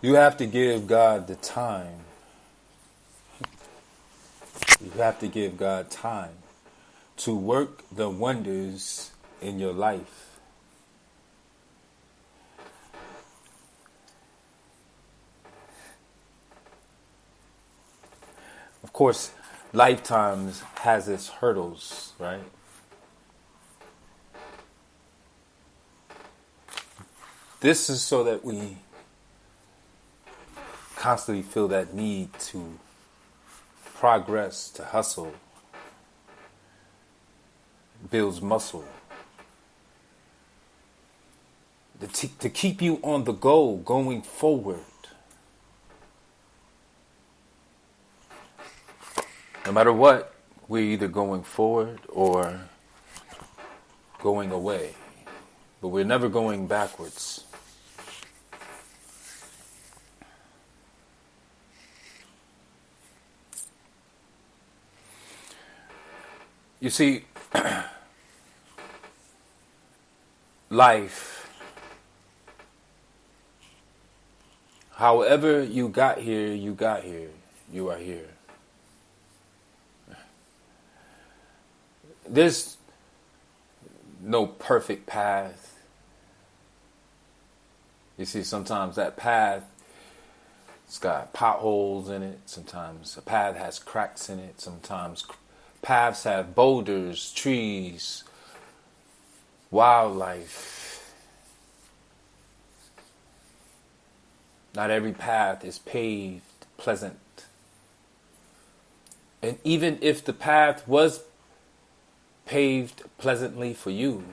You have to give God the time. You have to give God time to work the wonders in your life. Of course, lifetimes has its hurdles, right? This is so that we constantly feel that need to progress, to hustle, builds muscle, to keep you on the go, going forward. No matter what, we're either going forward or going away. But we're never going backwards. You see, life, however you got here, you got here. You are here. There's no perfect path. You see, sometimes that path, it's got potholes in it. Sometimes a path has cracks in it. Sometimes paths have boulders, trees, wildlife. Not every path is paved, pleasant. And even if the path was paved pleasantly for you,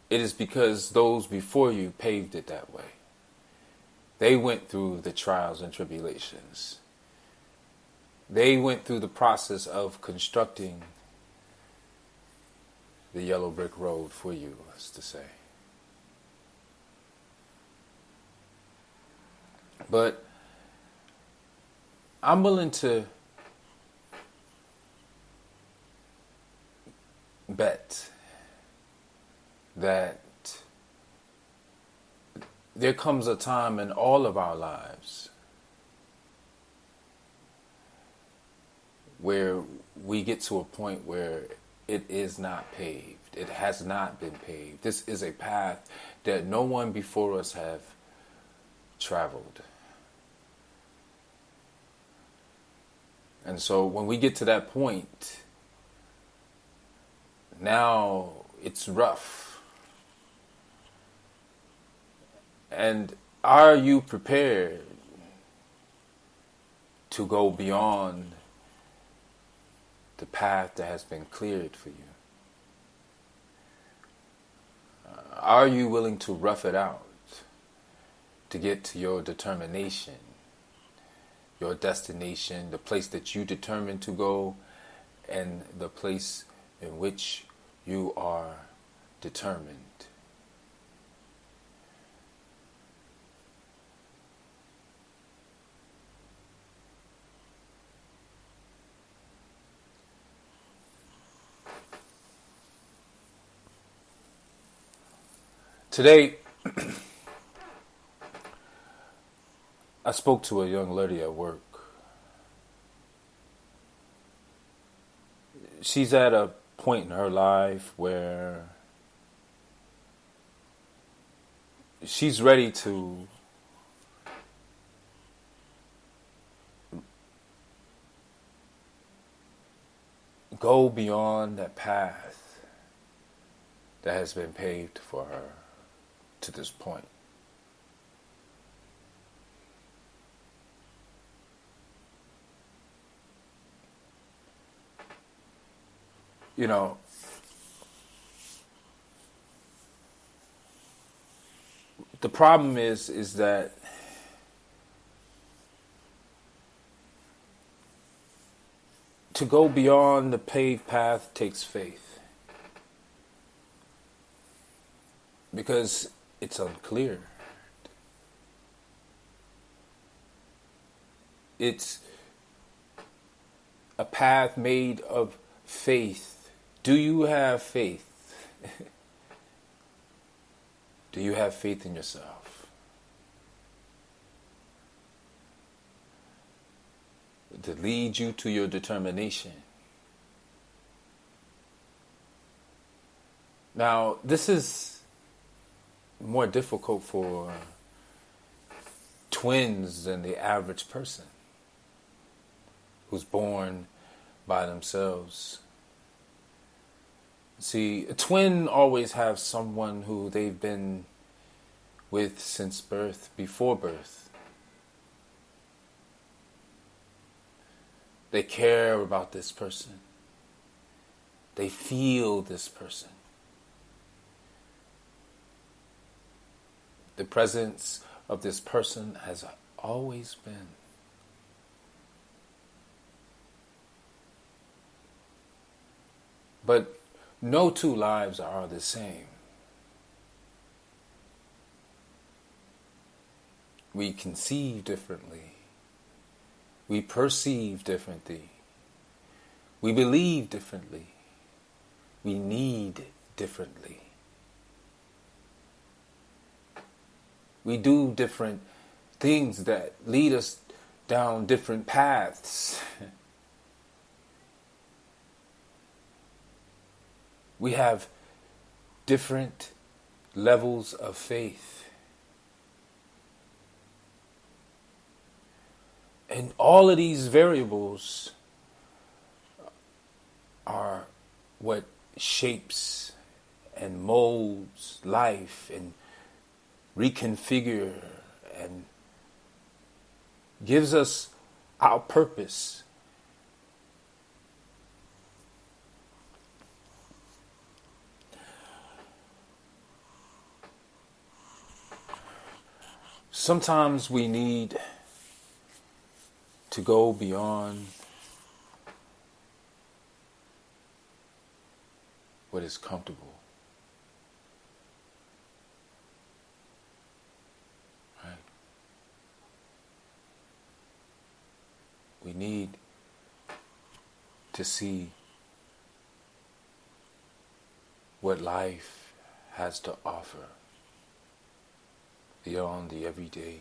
it is because those before you paved it that way. They went through the trials and tribulations. They went through the process of constructing the yellow brick road for you, as to say. But I'm willing to bet that there comes a time in all of our lives where we get to a point where it is not paved. It has not been paved. This is a path that no one before us have traveled. And so when we get to that point, now it's rough. And are you prepared to go beyond the path that has been cleared for you? Are you willing to rough it out to get to your determination, your destination, the place that you determined to go, and the place in which you are determined? Today, I spoke to a young lady at work. She's at a point in her life where she's ready to go beyond that path that has been paved for her to this point. You know, the problem is that to go beyond the paved path takes faith, because it's unclear. It's a path made of faith. Do you have faith? Do you have faith in yourself to lead you to your determination? Now, this is more difficult for twins than the average person who's born by themselves. See, a twin always has someone who they've been with since birth, before birth. They care about this person. They feel this person. The presence of this person has always been. But no two lives are the same. We conceive differently. We perceive differently. We believe differently. We need differently. We do different things that lead us down different paths. We have different levels of faith. And all of these variables are what shapes and molds life and reconfigure and gives us our purpose. Sometimes we need to go beyond what is comfortable. Right? We need to see what life has to offer beyond the everyday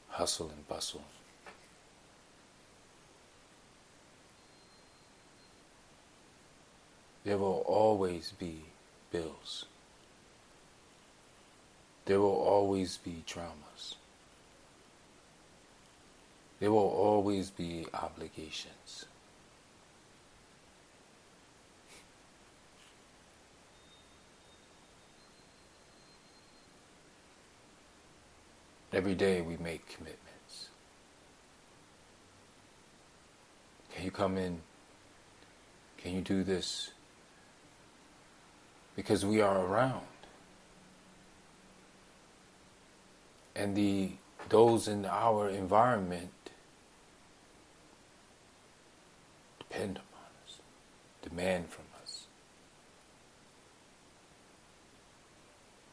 hustle and bustle. There will always be bills. There will always be traumas. There will always be obligations. Every day we make commitments. Can you come in? Can you do this? Because we are around. And those in our environment depend upon us, demand from us.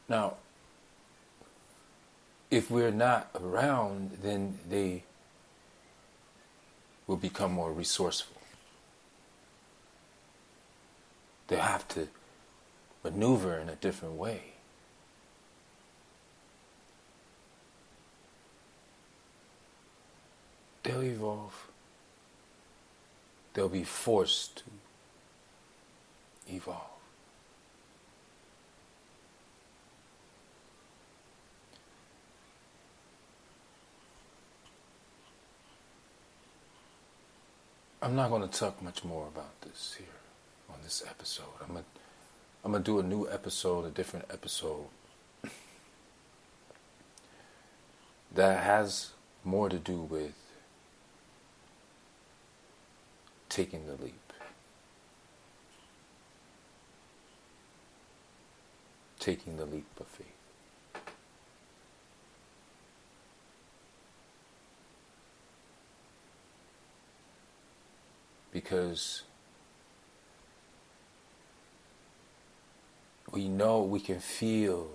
Now, if we're not around, then they will become more resourceful. They'll have to maneuver in a different way. They'll evolve. They'll be forced to evolve. I'm not going to talk much more about this here on this episode. I'm going to do a new episode, a different episode that has more to do with taking the leap. Taking the leap of faith. Because we know, we can feel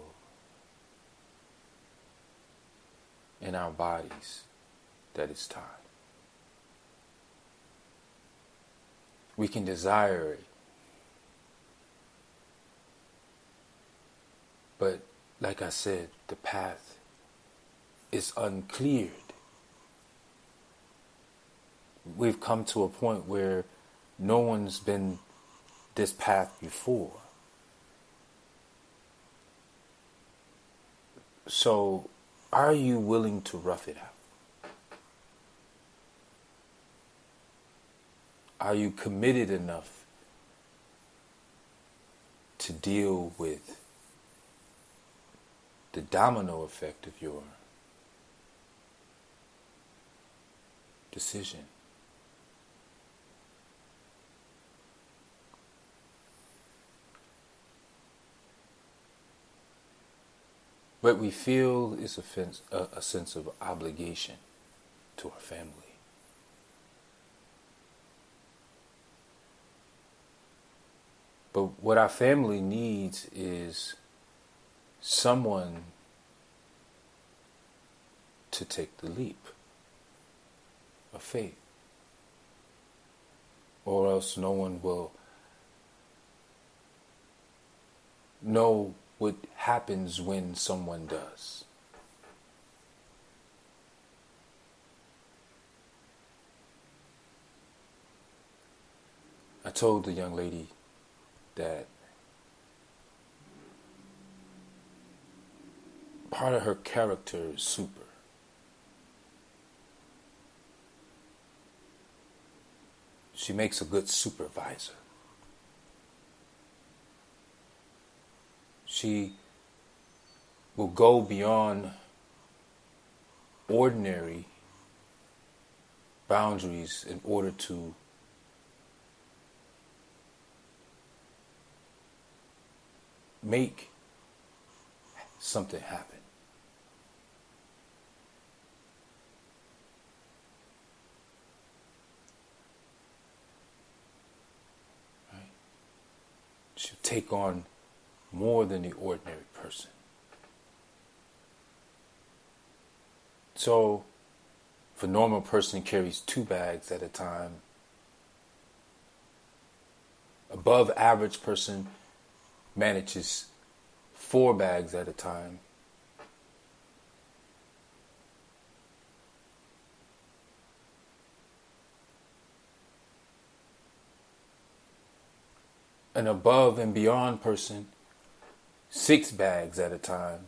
in our bodies that it's time. We can desire it. But like I said, the path is uncleared. We've come to a point where no one's been this path before. So, are you willing to rough it out? Are you committed enough to deal with the domino effect of your decision? What we feel is a sense of obligation to our family. But what our family needs is someone to take the leap of faith. Or else no one will know what happens when someone does. I told the young lady that part of her character is super. She makes a good supervisor. She will go beyond ordinary boundaries in order to make something happen. Right? She'll take on more than the ordinary person. So, if a normal person carries 2 bags at a time, above average person manages 4 bags at a time. An above and beyond person, 6 bags at a time.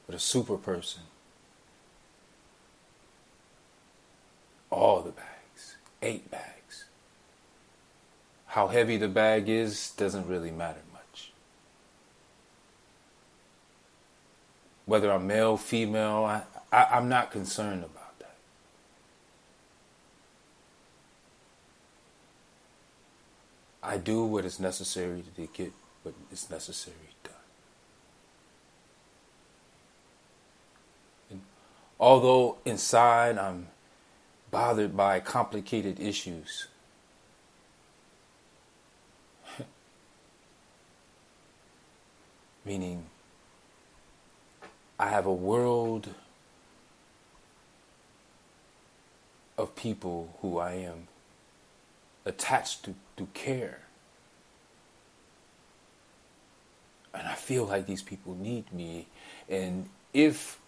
But a super person, all the bags, 8 bags. How heavy the bag is doesn't really matter much. Whether I'm male, female, I'm not concerned about that. I do what is necessary to get what is necessary done. And although inside I'm bothered by complicated issues, meaning I have a world of people who I am attached to care. And I feel like these people need me. And if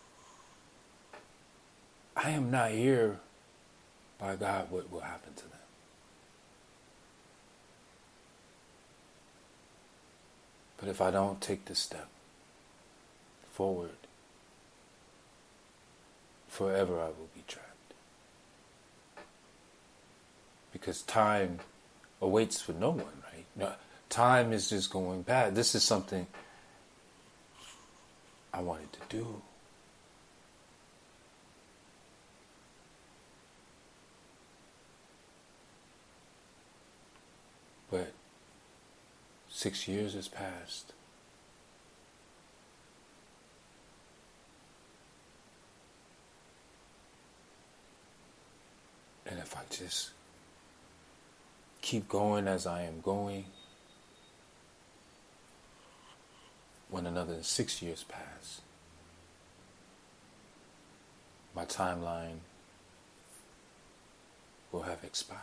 I am not here, by God, what will happen to them? But if I don't take this step forward, forever I will be trapped. Because time awaits for no one, right? No, time is just going bad. This is something I wanted to do. But 6 years has passed. And if I just keep going as I am going, when another 6 years pass, my timeline will have expired.